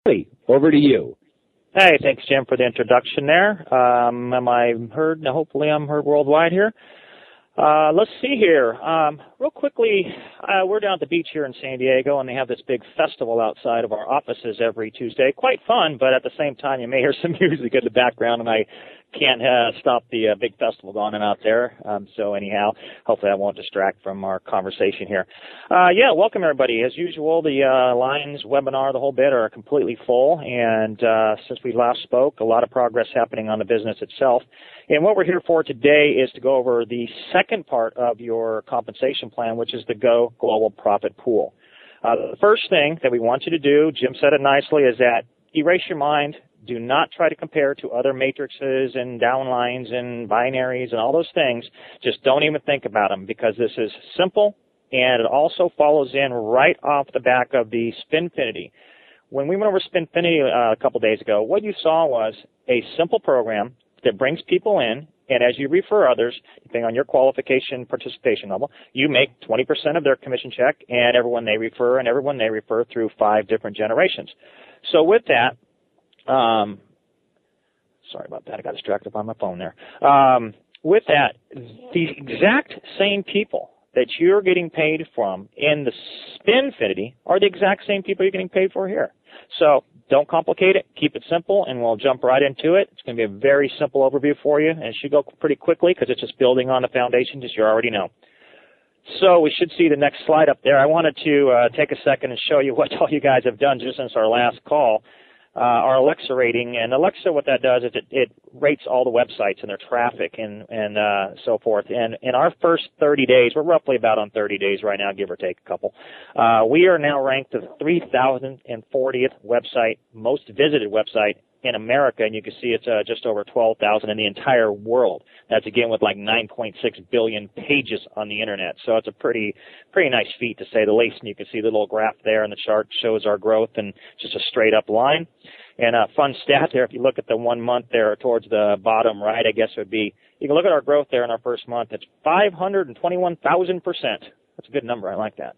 Hey, over to you. Hey, thanks, Jim, for the introduction there. Am I heard? Hopefully I'm heard worldwide here. Let's see here. Real quickly, we're down at the beach here in San Diego, and they have this big festival outside of our offices every Tuesday. Quite fun, but at the same time, you may hear some music in the background, and I can't stop the big festival going on out there. So anyhow, hopefully I won't distract from our conversation here. Yeah, welcome everybody. As usual, the lines, webinar, the whole bit are completely full, and since we last spoke, a lot of progress happening on the business itself. And what we're here for today is to go over the second part of your compensation plan, which is the Go Global Profit Pool. The first thing that we want you to do, Jim said it nicely, is that erase your mind. Do not try to compare to other matrices and downlines and binaries and all those things. Just don't even think about them, because this is simple, and it also follows in right off the back of the Spinfinity. When we went over Spinfinity a couple days ago, what you saw was a simple program that brings people in, and as you refer others, depending on your qualification participation level, you make 20% of their commission check, and everyone they refer through 5 different generations. So with that, sorry about that, I got distracted by my phone there. With that, the exact same people that you're getting paid from in the Spinfinity are the exact same people you're getting paid for here. So don't complicate it. Keep it simple, and we'll jump right into it. It's going to be a very simple overview for you, and it should go pretty quickly because it's just building on the foundation, as you already know. So we should see the next slide up there. I wanted to take a second and show you what all you guys have done just since our last call. Our Alexa rating, and Alexa, what that does is it rates all the websites and their traffic and so forth. And in our first 30 days, we're roughly about on 30 days right now, give or take a couple. We are now ranked the 3,040th website, most visited website in America, and you can see it's just over 12,000 in the entire world. That's again with like 9.6 billion pages on the internet. So it's a pretty nice feat, to say the least. And you can see the little graph there, and the chart shows our growth and just a straight up line. And a fun stat there, if you look at the 1 month there towards the bottom right, I guess it would be, you can look at our growth there in our first month. It's 521,000%. That's a good number. I like that.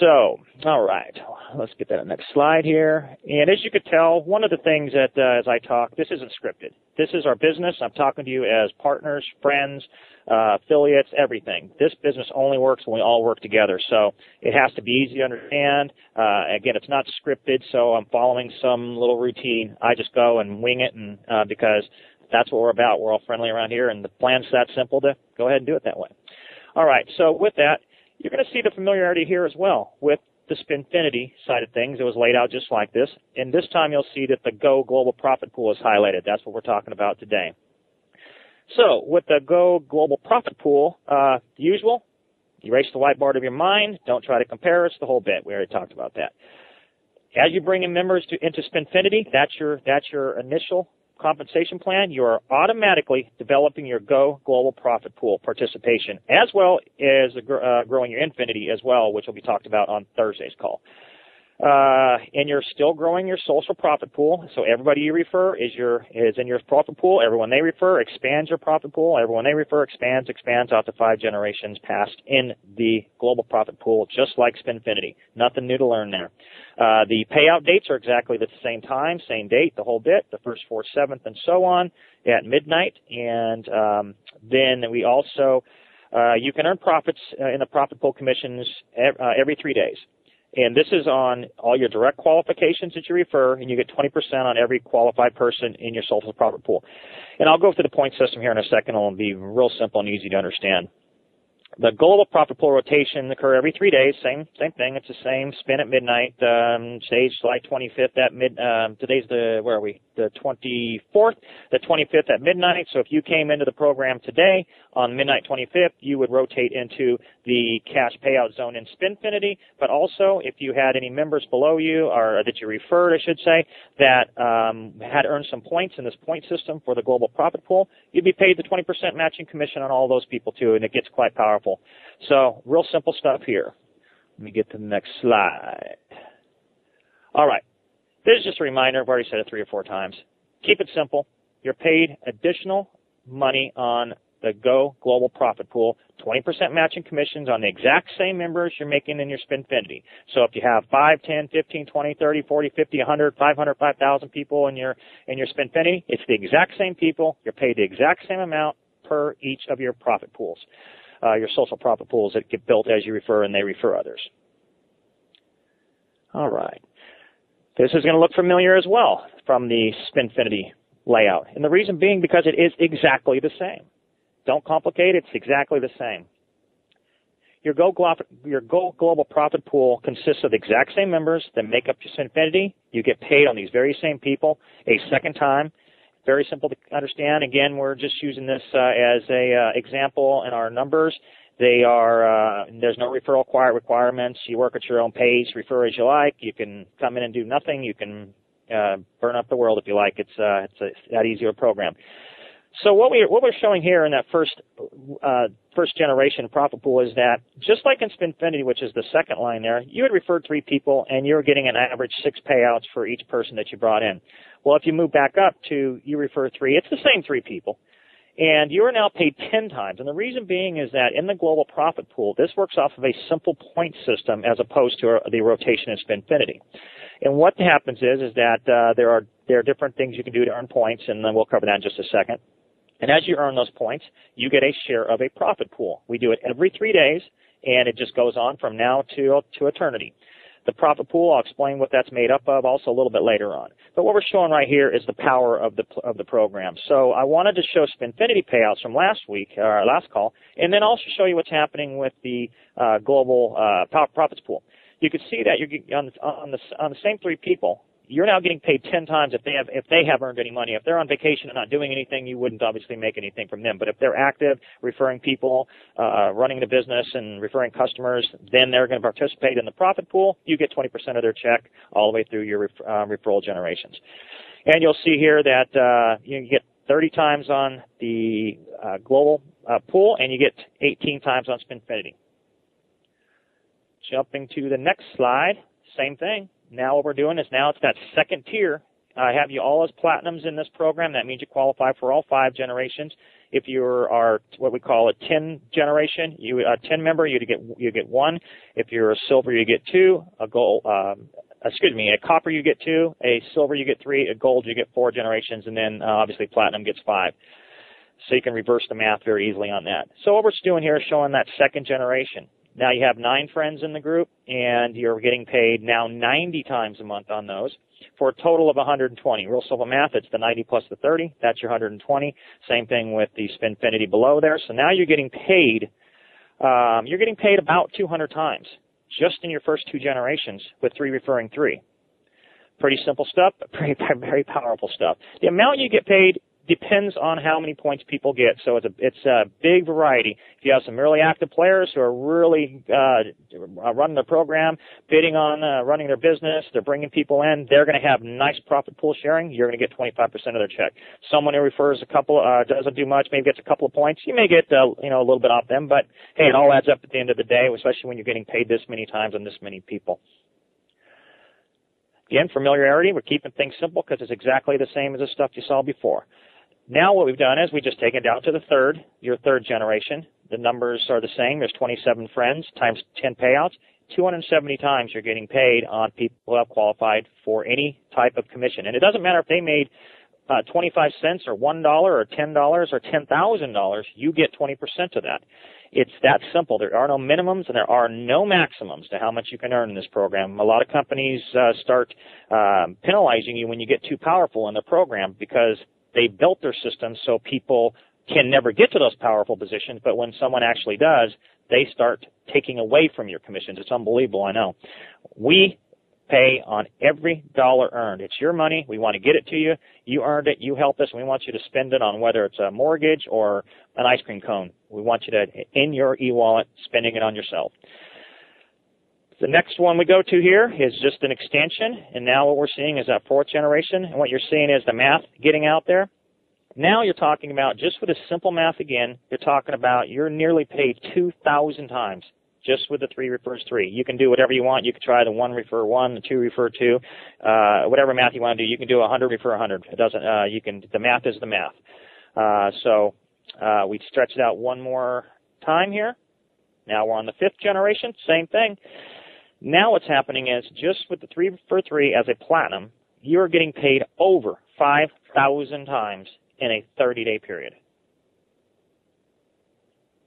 So, all right, let's get that on the next slide here. And as you could tell, one of the things that as I talk, this isn't scripted. This is our business. I'm talking to you as partners, friends, affiliates, everything. This business only works when we all work together. So it has to be easy to understand. Again, it's not scripted, so I'm following some little routine. I just go and wing it, and because that's what we're about. We're all friendly around here, and the plan's that simple to go ahead and do it that way. All right, so with that, you're going to see the familiarity here as well with the Spinfinity side of things. It was laid out just like this. And this time you'll see that the Go Global Profit Pool is highlighted. That's what we're talking about today. So with the Go Global Profit Pool, the usual, erase the whiteboard of your mind. Don't try to compare us, the whole bit. We already talked about that. As you bring in members into Spinfinity, that's your initial compensation plan. You are automatically developing your Go Global Profit Pool participation, as well as growing your Infinity as well, which will be talked about on Thursday's call. And you're still growing your social profit pool. So everybody you refer is in your profit pool. Everyone they refer expands your profit pool. Everyone they refer expands out to 5 generations past in the global profit pool, just like Spinfinity. Nothing new to learn there. The payout dates are exactly the same time, same date, the whole bit, the 1st, 4th, 7th, and so on at midnight. And then we also, you can earn profits in the profit pool commissions every 3 days. And this is on all your direct qualifications that you refer, and you get 20% on every qualified person in your social profit pool. And I'll go through the point system here in a second. It'll be real simple and easy to understand. The global profit pool rotation occur every 3 days. Same thing. It's the same spin at midnight. Today's July 25th at today's where are we? The 24th, the 25th at midnight. So if you came into the program today on midnight 25th, you would rotate into the cash payout zone in Spinfinity. But also, if you had any members below you, or that you referred, I should say, that had earned some points in this point system for the global profit pool, you'd be paid the 20% matching commission on all those people too, and it gets quite powerful. So real simple stuff here. Let me get to the next slide. All right. This is just a reminder. I've already said it 3 or 4 times. Keep it simple. You're paid additional money on the Go Global Profit Pool, 20% matching commissions on the exact same members you're making in your Spinfinity. So if you have 5, 10, 15, 20, 30, 40, 50, 100, 500, 5,000 people in your Spinfinity, it's the exact same people. You're paid the exact same amount per each of your profit pools, your social profit pools that get built as you refer and they refer others. All right. This is going to look familiar as well from the Spinfinity layout. And the reason being because it is exactly the same. Don't complicate it. It's exactly the same. Your Go Global Profit Pool consists of the exact same members that make up your Spinfinity. You get paid on these very same people a second time. Very simple to understand. Again, we're just using this as a example in our numbers. They are, there's no referral requirements. You work at your own pace, refer as you like. You can come in and do nothing. You can burn up the world if you like. It's that easy of a program. So what we're showing here in that first generation profit pool is that just like in Spinfinity, which is the second line there, you had referred 3 people and you're getting an average 6 payouts for each person that you brought in. Well, if you move back up to you refer 3, it's the same 3 people. And you are now paid 10 times. And the reason being is that in the global profit pool, this works off of a simple point system as opposed to the rotation in Spinfinity. And what happens is that there are different things you can do to earn points, and then we'll cover that in just a second. And as you earn those points, you get a share of a profit pool. We do it every 3 days, and it just goes on from now to eternity. The profit pool, I'll explain what that's made up of also a little bit later on. But what we're showing right here is the power of the program. So I wanted to show Spinfinity payouts from last week, our last call, and then also show you what's happening with the global profits pool. You can see that you're on the same 3 people. You're now getting paid 10 times if they have earned any money. If they're on vacation and not doing anything, you wouldn't obviously make anything from them. But if they're active, referring people, running the business and referring customers, then they're going to participate in the profit pool. You get 20% of their check all the way through your referral generations. And you'll see here that you get 30 times on the global pool, and you get 18 times on Spinfinity. Jumping to the next slide, same thing. Now what we're doing is now it's that second tier. I have you all as platinums in this program. That means you qualify for all 5 generations. If you are what we call a 10 generation, a 10 member, you get 1. If you're a silver, you get 2. A copper, you get 2. A silver, you get 3. A gold, you get 4 generations, and then obviously platinum gets 5. So you can reverse the math very easily on that. So what we're doing here is showing that second generation. Now you have 9 friends in the group, and you're getting paid now 90 times a month on those for a total of 120. Real simple math, it's the 90 plus the 30. That's your 120. Same thing with the Spinfinity below there. So now you're getting paid about 200 times just in your first 2 generations with 3 referring 3. Pretty simple stuff, but very powerful stuff. The amount you get paid depends on how many points people get. So it's a big variety. If you have some really active players who are really running the program, bidding on running their business, they're bringing people in, they're going to have nice profit pool sharing. You're going to get 25% of their check. Someone who refers a couple, doesn't do much, maybe gets a couple of points, you may get a little bit off them, but hey, it all adds up at the end of the day, especially when you're getting paid this many times on this many people. Again, familiarity, we're keeping things simple because it's exactly the same as the stuff you saw before. Now what we've done is we just take it down to your third generation. The numbers are the same. There's 27 friends times 10 payouts. 270 times you're getting paid on people who have qualified for any type of commission. And it doesn't matter if they made 25 cents or $1 or $10 or $10,000, you get 20% of that. It's that simple. There are no minimums and there are no maximums to how much you can earn in this program. A lot of companies start penalizing you when you get too powerful in the program because they built their system so people can never get to those powerful positions, but when someone actually does, they start taking away from your commissions. It's unbelievable, I know. We pay on every dollar earned. It's your money. We want to get it to you. You earned it. You helped us, and we want you to spend it on whether it's a mortgage or an ice cream cone. We want you to, in your e-wallet, spending it on yourself. The next one we go to here is just an extension, and now what we're seeing is that 4th generation, and what you're seeing is the math getting out there. Now you're talking about, just with the simple math again, you're talking about you're nearly paid 2,000 times just with the 3 refers 3. You can do whatever you want. You can try the 1 refer 1, the 2 refer 2, whatever math you want to do. You can do 100 refer 100. It doesn't. The math is the math. We stretch it out one more time here. Now we're on the 5th generation, same thing. Now what's happening is just with the 3-for-3 as a platinum, you're getting paid over 5,000 times in a 30-day period.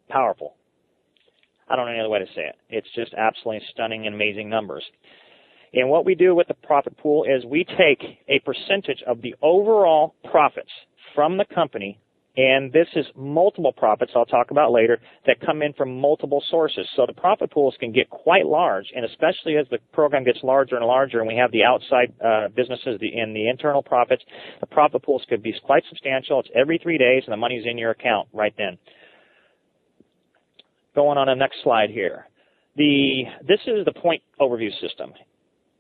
Powerful. I don't know any other way to say it. It's just absolutely stunning and amazing numbers. And what we do with the profit pool is we take a percentage of the overall profits from the company, and this is multiple profits I'll talk about later that come in from multiple sources. So the profit pools can get quite large, and especially as the program gets larger and larger and we have the outside businesses and the internal profits, the profit pools could be quite substantial. It's every 3 days, and the money's in your account right then. Going on the next slide here. This is the point overview system.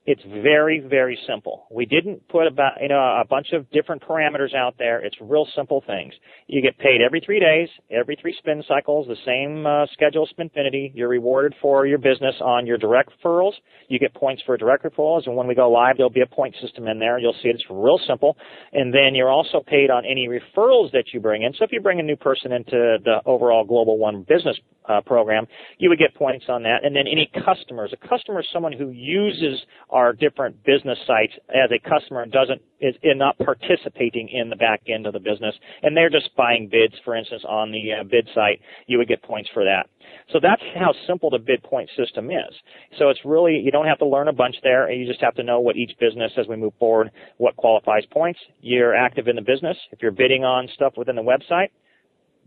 It's very, very simple. We didn't put a bunch of different parameters out there. It's real simple things. You get paid every 3 days, every 3 spin cycles, the same schedule Spinfinity. You're rewarded for your business on your direct referrals. You get points for direct referrals, and when we go live, there'll be a point system in there. You'll see it's real simple. And then you're also paid on any referrals that you bring in. So if you bring a new person into the overall Global One Business program, you would get points on that. And then any customers. A customer is someone who uses our different business sites as a customer and is not participating in the back end of the business, and they're just buying bids, for instance, on the bid site. You would get points for that. So that's how simple the bid point system is. So it's really, you don't have to learn a bunch there, and you just have to know what each business, as we move forward, what qualifies points. You're active in the business. If you're bidding on stuff within the website,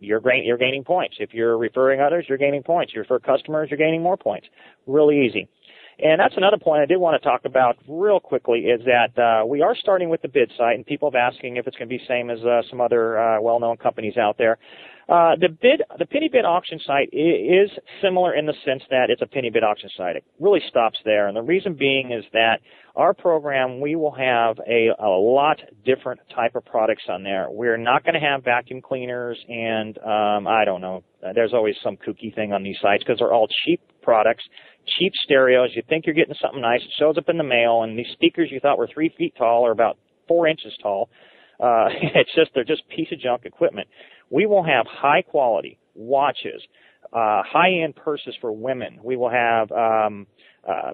you're gaining points. If you're referring others, you're gaining points. You refer customers, you're gaining more points. Really easy. And that's another point I did want to talk about real quickly is that we are starting with the bid site, and people have asking if it's going to be the same as some other well-known companies out there. The penny bid auction site is similar in the sense that it's a penny bid auction site. It really stops there, and the reason being is that our program, we will have a lot different type of products on there. We're not going to have vacuum cleaners and I don't know. There's always some kooky thing on these sites because they're all cheap products, cheap stereos. You think you're getting something nice. It shows up in the mail, and these speakers you thought were 3 feet tall are about 4 inches tall. They're just piece of junk equipment. We will have high quality watches, high-end purses for women. We will have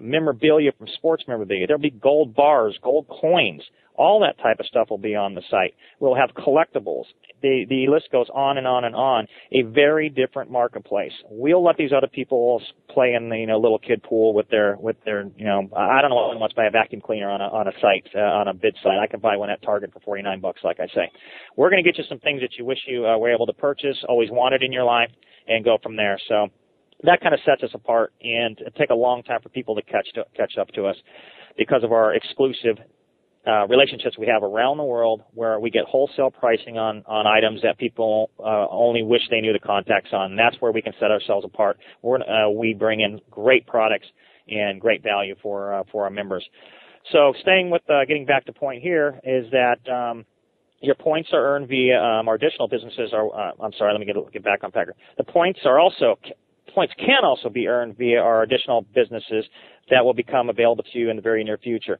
memorabilia from sports memorabilia. There'll be gold bars, gold coins. All that type of stuff will be on the site. We'll have collectibles. The list goes on and on and on. A very different marketplace. We'll let these other people play in the little kid pool with their I don't know how much buy a vacuum cleaner on a site on a bid site. I can buy one at Target for $49, like I say. We're going to get you some things that you wish you were able to purchase, always wanted in your life, and go from there. So that kind of sets us apart, and it take a long time for people to catch up to us because of our exclusive relationships we have around the world, where we get wholesale pricing on items that people only wish they knew the contacts on. And that's where we can set ourselves apart. We bring in great products and great value for our members. So staying with getting back to point here is that your points are earned via our additional businesses. I'm sorry, let me get back on Packer. The points can also be earned via our additional businesses that will become available to you in the very near future.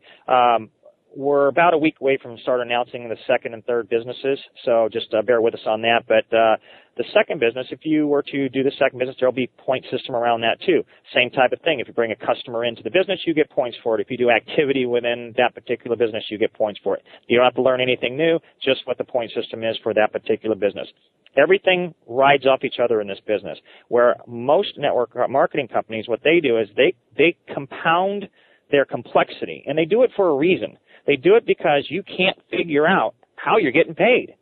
We're about a week away from start announcing the second and third businesses, so just bear with us on that. But the second business, if you were to do the second business, there will be point system around that too. Same type of thing. If you bring a customer into the business, you get points for it. If you do activity within that particular business, you get points for it. You don't have to learn anything new, just what the point system is for that particular business. Everything rides off each other in this business, where most network marketing companies, what they do is they compound their complexity, and they do it for a reason. They do it because you can't figure out how you're getting paid.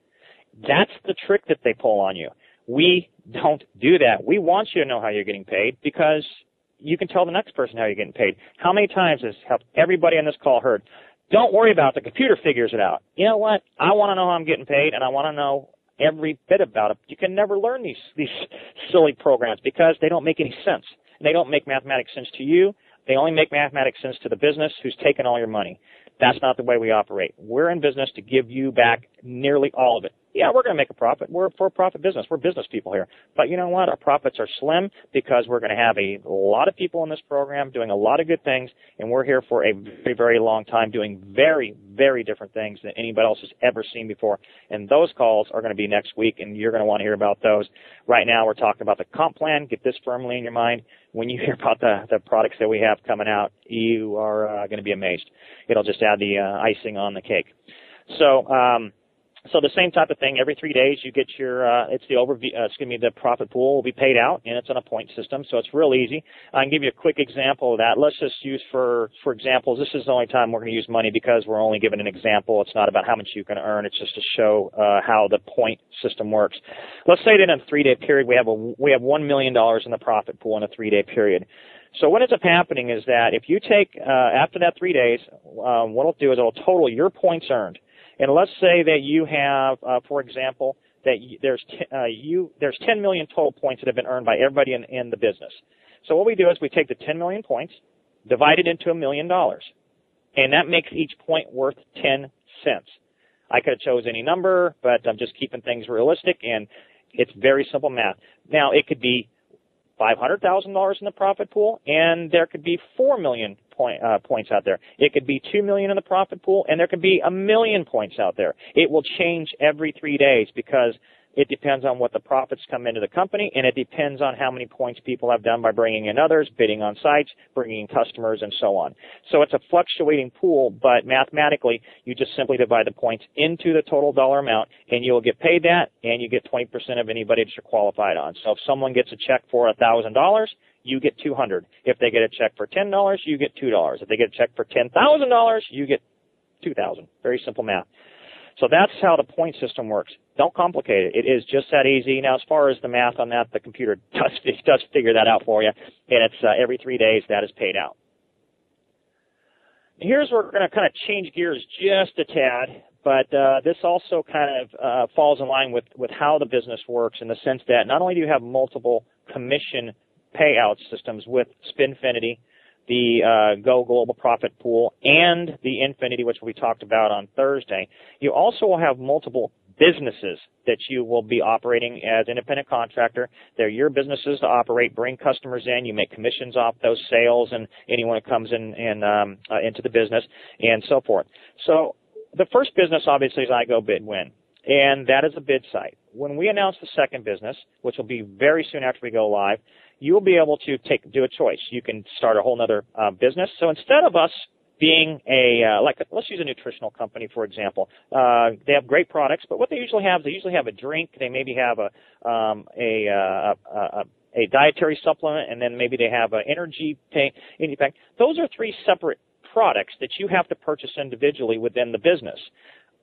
That's the trick that they pull on you. We don't do that. We want you to know how you're getting paid because you can tell the next person how you're getting paid. How many times has everybody on this call heard, don't worry about it, the computer figures it out. You know what? I want to know how I'm getting paid, and I want to know every bit about it. You can never learn these silly programs because they don't make any sense. They don't make mathematics sense to you. They only make mathematics sense to the business who's taken all your money. That's not the way we operate. We're in business to give you back nearly all of it. Yeah, we're going to make a profit. We're a for-profit business. We're business people here. But you know what? Our profits are slim because we're going to have a lot of people in this program doing a lot of good things, and we're here for a very, very long time doing very, very different things than anybody else has ever seen before. And those calls are going to be next week, and you're going to want to hear about those. Right now, we're talking about the comp plan. Get this firmly in your mind. When you hear about the products that we have coming out, you are going to be amazed. It'll just add the icing on the cake. So the same type of thing. Every 3 days, you get your it's the overview. The profit pool will be paid out, and it's on a point system, so it's real easy. I can give you a quick example of that. Let's just use for examples. This is the only time we're going to use money because we're only given an example. It's not about how much you can earn. It's just to show how the point system works. Let's say that in a 3-day period, we have $1 million in the profit pool in a 3-day period. So what ends up happening is that if you take after that 3 days, what it'll do is it'll total your points earned. And let's say that you have, for example, that there's 10 million total points that have been earned by everybody in the business. So what we do is we take the 10 million points, divide it into $1 million, and that makes each point worth 10 cents. I could have chose any number, but I'm just keeping things realistic, and it's very simple math. Now, it could be $500,000 in the profit pool, and there could be 4 million points out there. It could be 2 million in the profit pool, and there could be 1 million points out there. It will change every 3 days because it depends on what the profits come into the company, and it depends on how many points people have done by bringing in others, bidding on sites, bringing in customers, and so on. So it's a fluctuating pool, but mathematically, you just simply divide the points into the total dollar amount, and you'll get paid that, and you get 20% of anybody that you're qualified on. So if someone gets a check for $1,000, you get $200. If they get a check for $10, you get $2. If they get a check for $10,000, you get $2,000. Very simple math. So that's how the point system works. Don't complicate it. It is just that easy. Now, as far as the math on that, the computer does figure that out for you, and it's every 3 days that is paid out. Here's where we're going to kind of change gears just a tad, but this also kind of falls in line with how the business works in the sense that not only do you have multiple commission payout systems with Spinfinity, the Go Global Profit Pool, and the Infinity, which we talked about on Thursday, you also will have multiple businesses that you will be operating as independent contractor. They're your businesses to operate, bring customers in. You make commissions off those sales and anyone that comes in into the business and so forth. So the first business, obviously, is iGo Bid Win, and that is a bid site. When we announce the second business, which will be very soon after we go live, you will be able to do a choice. You can start a whole other business. So instead of us being let's use a nutritional company, for example. They have great products, but what they usually have a drink. They maybe have a dietary supplement, and then maybe they have an energy pack. Those are 3 separate products that you have to purchase individually within the business.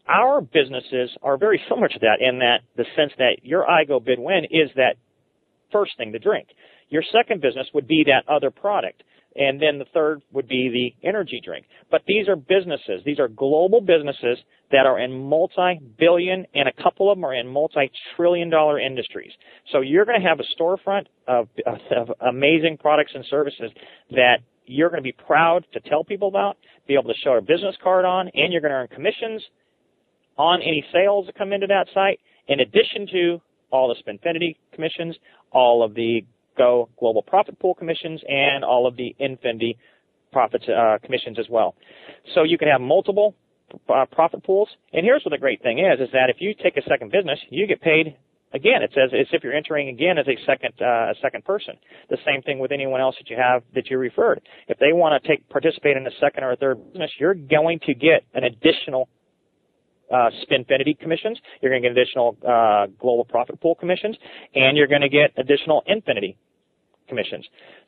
Our businesses are very similar to that in that the sense that your iGo Bid Win is that first thing, the drink. Your second business would be that other product. And then the third would be the energy drink. But these are businesses. These are global businesses that are in multi-billion, and a couple of them are in multi-trillion-dollar industries. So you're going to have a storefront of amazing products and services that you're going to be proud to tell people about, be able to show a business card on, and you're going to earn commissions on any sales that come into that site, in addition to all the Spinfinity commissions, all of the Go Global Profit Pool commissions, and all of the Infinity profits commissions as well. So you can have multiple profit pools. And here's what the great thing is that if you take a second business, you get paid again. It's as if you're entering again as a second person. The same thing with anyone else that you referred. If they want to participate in a second or a third business, you're going to get an additional Spinfinity commissions, you're going to get additional Global Profit Pool commissions, and you're going to get additional Infinity commissions.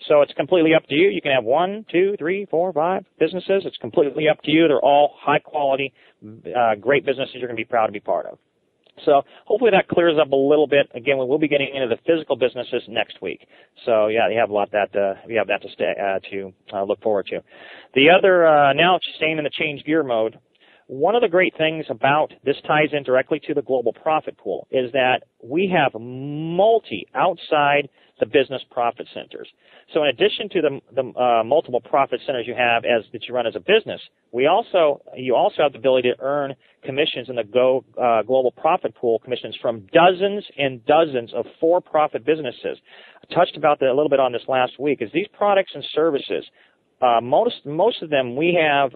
So it's completely up to you. You can have 1, 2, 3, 4, 5 businesses. It's completely up to you. They're all high quality, great businesses you're going to be proud to be part of. So hopefully that clears up a little bit. Again, we will be getting into the physical businesses next week. So yeah, you have a lot we have that to look forward to. The other now staying in the change gear mode. One of the great things about this ties in directly to the Global Profit Pool is that we have multi outside the business profit centers. So in addition to the multiple profit centers you have that you run as a business, you also have the ability to earn commissions in the Global Profit Pool commissions from dozens and dozens of for-profit businesses. I touched about that a little bit on this last week. Is these products and services, most of them we have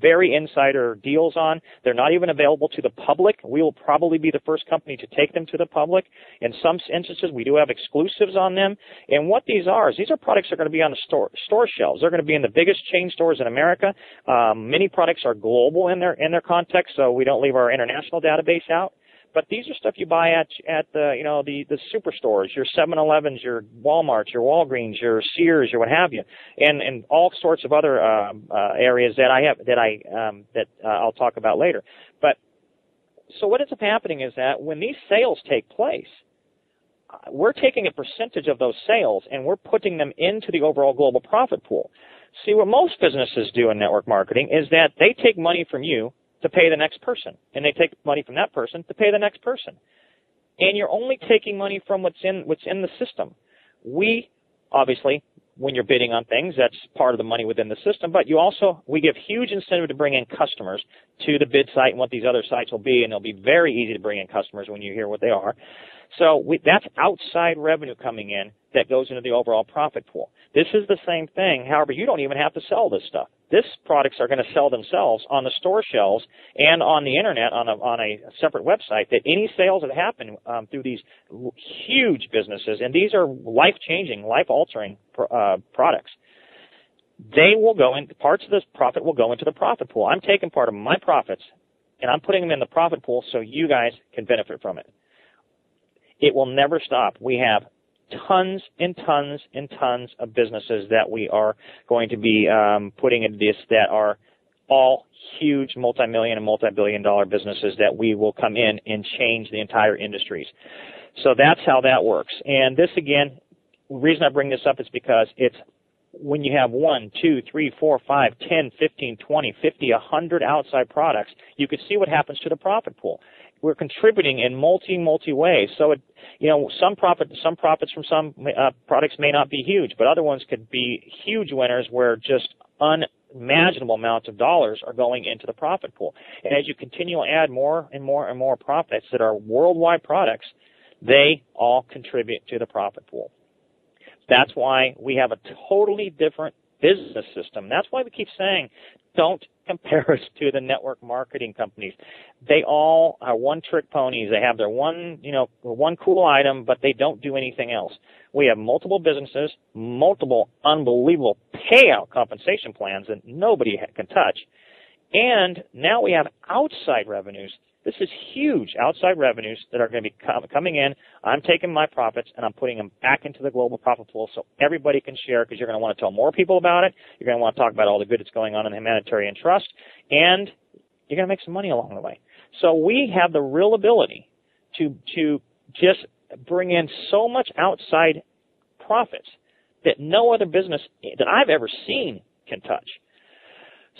very insider deals on. They're not even available to the public. We will probably be the first company to take them to the public. In some instances, we do have exclusives on them. And what these are products that are going to be on the store shelves. They're going to be in the biggest chain stores in America. Many products are global in their context, so we don't leave our international database out. But these are stuff you buy at the superstores, your 7-Elevens, your Walmarts, your Walgreens, your Sears, your what have you, and all sorts of other areas that I'll talk about later. But so what ends up happening is that when these sales take place, we're taking a percentage of those sales and we're putting them into the overall global profit pool. See, what most businesses do in network marketing is that they take money from you to pay the next person, and they take money from that person to pay the next person. And you're only taking money from what's in the system. We, obviously, when you're bidding on things, that's part of the money within the system, but we give huge incentive to bring in customers to the bid site and what these other sites will be, and it'll be very easy to bring in customers when you hear what they are. So that's outside revenue coming in that goes into the overall profit pool. This is the same thing. However, you don't even have to sell this stuff. These products are going to sell themselves on the store shelves and on the internet on a separate website. That any sales that happen through these huge businesses, and these are life-changing, life-altering products, they will go in. Parts of this profit will go into the profit pool. I'm taking part of my profits and I'm putting them in the profit pool so you guys can benefit from it. It will never stop. We have tons and tons and tons of businesses that we are going to be putting into this that are all huge multi-million and multi-billion-dollar businesses that we will come in and change the entire industries. So that's how that works. And this, again, the reason I bring this up is because it's when you have 1, 2, 3, 4, 5, 10, 15, 20, 50, 100 outside products, you can see what happens to the profit pool. We're contributing in multi ways. So, some profits from some products may not be huge, but other ones could be huge winners where just unimaginable amounts of dollars are going into the profit pool. And as you continue to add more and more and more profits that are worldwide products, they all contribute to the profit pool. That's why we have a totally different business system. That's why we keep saying, don't compare us to the network marketing companies. They all are one-trick ponies. They have their one cool item, but they don't do anything else. We have multiple businesses, multiple unbelievable payout compensation plans that nobody can touch. And now we have outside revenues. This is huge outside revenues that are going to be coming in. I'm taking my profits and I'm putting them back into the global profit pool so everybody can share, because you're going to want to tell more people about it. You're going to want to talk about all the good that's going on in the humanitarian trust, and you're going to make some money along the way. So we have the real ability to just bring in so much outside profits that no other business that I've ever seen can touch.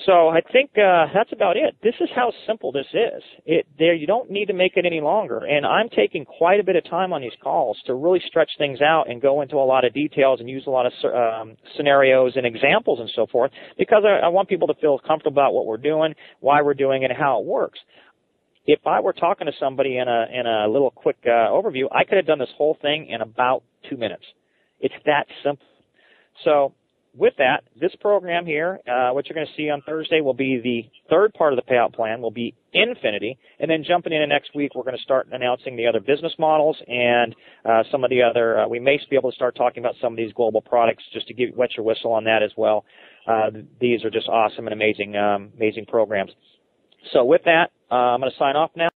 So I think that's about it. This is how simple this is. You don't need to make it any longer. And I'm taking quite a bit of time on these calls to really stretch things out and go into a lot of details and use a lot of scenarios and examples and so forth, because I want people to feel comfortable about what we're doing, why we're doing it, and how it works. If I were talking to somebody in a little quick overview, I could have done this whole thing in about 2 minutes. It's that simple. So with that, this program here, what you're going to see on Thursday will be the third part of the payout plan, will be Infinity. And then jumping into next week, we're going to start announcing the other business models and some of the other, we may be able to start talking about some of these global products just to wet your whistle on that as well. These are just awesome and amazing programs. So with that, I'm going to sign off now.